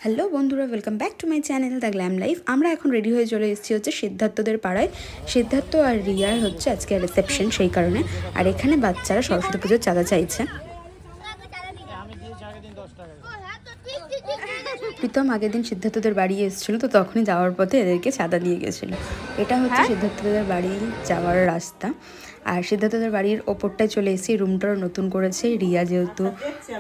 Hello বন্ধুরা, welcome back to my channel the glam life. আমরা এখন রেডি হয়ে চলে এসেছি হচ্ছে সিদ্ধার্থদের পাড়ায়। সিদ্ধার্থ আর রিয়ার হচ্ছে আজকে রিসেপশন, সেই কারণে। আর এখানে বাচ্চারা সরস্বতী পুজোর চাঁদা চাইছে। প্রীতম আগের দিন সিদ্ধার্থদের বাড়ি এসেছিলো, তো তখনই যাওয়ার পথে এদেরকে চাঁদা দিয়ে গেছিলো। এটা হচ্ছে সিদ্ধার্থদের বাড়ি যাওয়ার রাস্তা। আর সিদ্ধার্থদের বাড়ির ওপরটায় চলে এসেছি। রুমটাও নতুন করেছে রিয়া, যেহেতু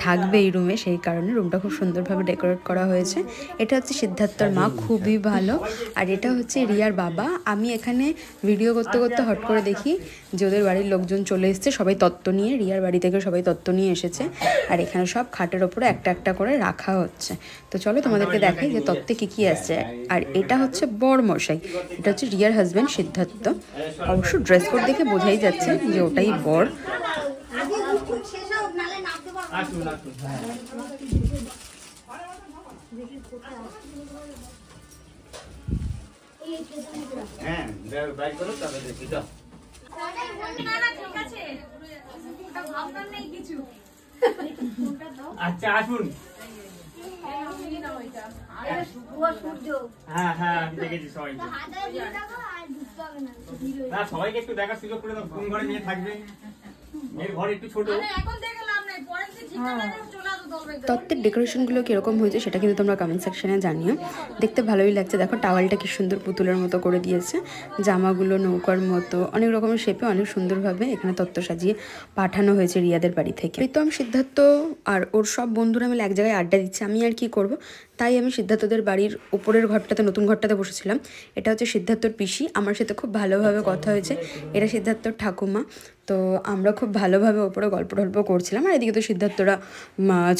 থাকবে এই রুমে, সেই কারণে রুমটা খুব সুন্দরভাবে ডেকোরেট করা হয়েছে। এটা হচ্ছে সিদ্ধার্থর মা, খুবই ভালো। আর এটা হচ্ছে রিয়ার বাবা। আমি এখানে ভিডিও করতে করতে হট করে দেখি যে ওদের বাড়ির লোকজন চলে এসছে, সবাই তত্ত্ব নিয়ে, রিয়ার বাড়ি থেকে সবাই তত্ত্ব নিয়ে এসেছে। আর এখানে সব খাটের ওপরে একটা একটা করে রাখা হচ্ছে। তো চলো তোমাদেরকে দেখাই যে তত্ত্বে কী কী আছে। আর এটা হচ্ছে বর মশাই, এটা হচ্ছে রিয়ার হাজব্যান্ড সিদ্ধার্থ। অবশ্য ড্রেস কোড দেখে বোঝাই যাচ্ছে যে ওটাই বর। আচ্ছা আসুন। হ্যাঁ হ্যাঁ আমি দেখেছি সবাইকে। না সবাইকে একটু দেখার সুযোগ করে দাও। কোন ঘরে নিয়ে থাকবে? এর ঘর একটু ছোট। তত্ত্বের ডেকোরেশনগুলো কীরকম হয়েছে সেটা কিন্তু তোমরা কমেন্ট সেকশনে জানিও। দেখতে ভালোই লাগছে। দেখো টাওয়ালটা কি সুন্দর পুতুলের মতো করে দিয়েছে, জামাগুলো নৌকার মতো অনেক রকমের শেপে অনেক সুন্দরভাবে এখানে তত্ত্ব সাজিয়ে পাঠানো হয়েছে রিয়াদের বাড়ি থেকে। প্রীতম সিদ্ধার্থ আর ওর সব বন্ধুরা মিলে এক জায়গায় আড্ডা দিচ্ছে। আমি আর কি করব, তাই আমি সিদ্ধার্থদের বাড়ির উপরের ঘরটাতে, নতুন ঘরটাতে বসেছিলাম। এটা হচ্ছে সিদ্ধার্থর পিসি, আমার সাথে খুব ভালোভাবে কথা হয়েছে। এটা সিদ্ধার্থর ঠাকুমা। তো আমরা খুব ভালোভাবে ওপরে গল্প টল্প করছিলাম। আর এদিকে তো সিদ্ধার্থরা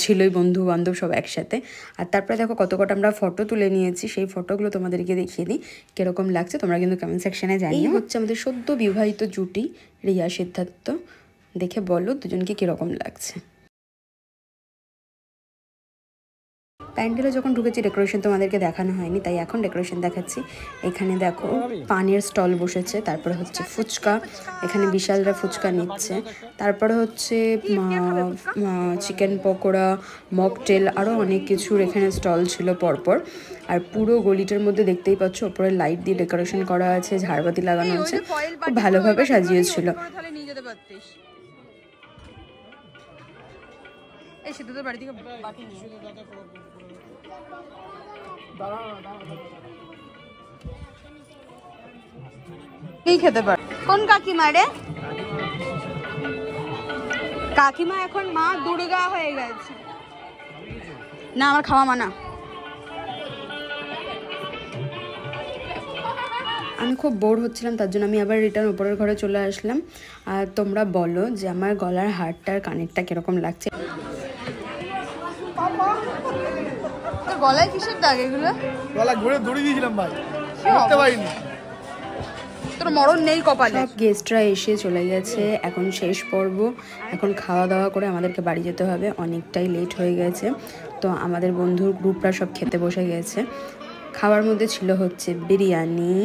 ছিলই, বন্ধু বান্ধব সব একসাথে। আর তারপরে দেখো কত কটা আমরা ফটো তুলে নিয়েছি। সেই ফটোগুলো তোমাদেরকে দেখিয়ে দিই কীরকম লাগছে, তোমরা কিন্তু কমেন্ট সেকশনে জানিও। হচ্ছে আমাদের সদ্য বিবাহিত জুটি রিয়া সিদ্ধার্থ। দেখে বলো দুজনকে কীরকম লাগছে। প্যান্ডেলে যখন ঢুকেছি ডেকোরেশন তোমাদেরকে দেখানো হয়নি, তাই এখন ডেকোরেশন দেখাচ্ছি। এখানে দেখো পানের স্টল বসেছে, তারপরে হচ্ছে ফুচকা, এখানে বিশালরা ফুচকা নিচ্ছে। তারপরে হচ্ছে চিকেন পকোড়া, মকটেল, আরও অনেক কিছুর এখানে স্টল ছিল পরপর। আর পুরো গলিটার মধ্যে দেখতেই পাচ্ছ ওপরে লাইট দিয়ে ডেকোরেশন করা আছে, ঝাড়বাতি লাগানো আছে, খুব ভালোভাবে সাজিয়েছিল। এই সিদ্ধার্থের বাড়ি থেকে বাটি নিয়ে কি খেতে পারে? কোন কাকিমা রে? কাকিমা এখন মা দুর্গা হয়ে গেছে। না আমার খাওয়া মানা। আমি খুব বোর হচ্ছিলাম, তার জন্য আমি আবার রিটার্ন উপরের ঘরে চলে আসলাম। আর তোমরা বলো যে আমার গলার হারটার কানেরটা কিরকম লাগছে। গলায় কিসের দাগ এগুলো? গলা ঘুরে দড়ি দিয়েছিলাম ভাই, করতে পারিনি। তোর মরণ নেই কপালে। সব গেস্টরা এসে চলে গেছে, এখন শেষ পর্ব। এখন খাওয়া দাওয়া করে আমাদেরকে বাড়ি যেতে হবে, অনেকটাই লেট হয়ে গেছে। তো আমাদের বন্ধুর গ্রুপরা সব খেতে বসে গেছে। খাওয়ার মধ্যে ছিল হচ্ছে বিরিয়ানি,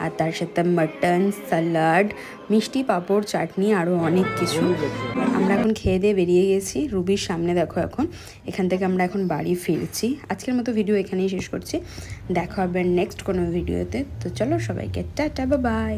আর তার সাথে মাটন, স্যালাড, মিষ্টি, পাঁপড়, চাটনি, আরও অনেক কিছু। আমরা এখন খেয়ে দিয়ে বেরিয়ে গেছি রুবির সামনে। দেখো এখন এখান থেকে আমরা এখন বাড়ি ফিরছি। আজকের মতো ভিডিও এখানেই শেষ করছি। দেখা হবে নেক্সট কোনো ভিডিওতে। তো চলো সবাইকে টাটা, বাই বাই।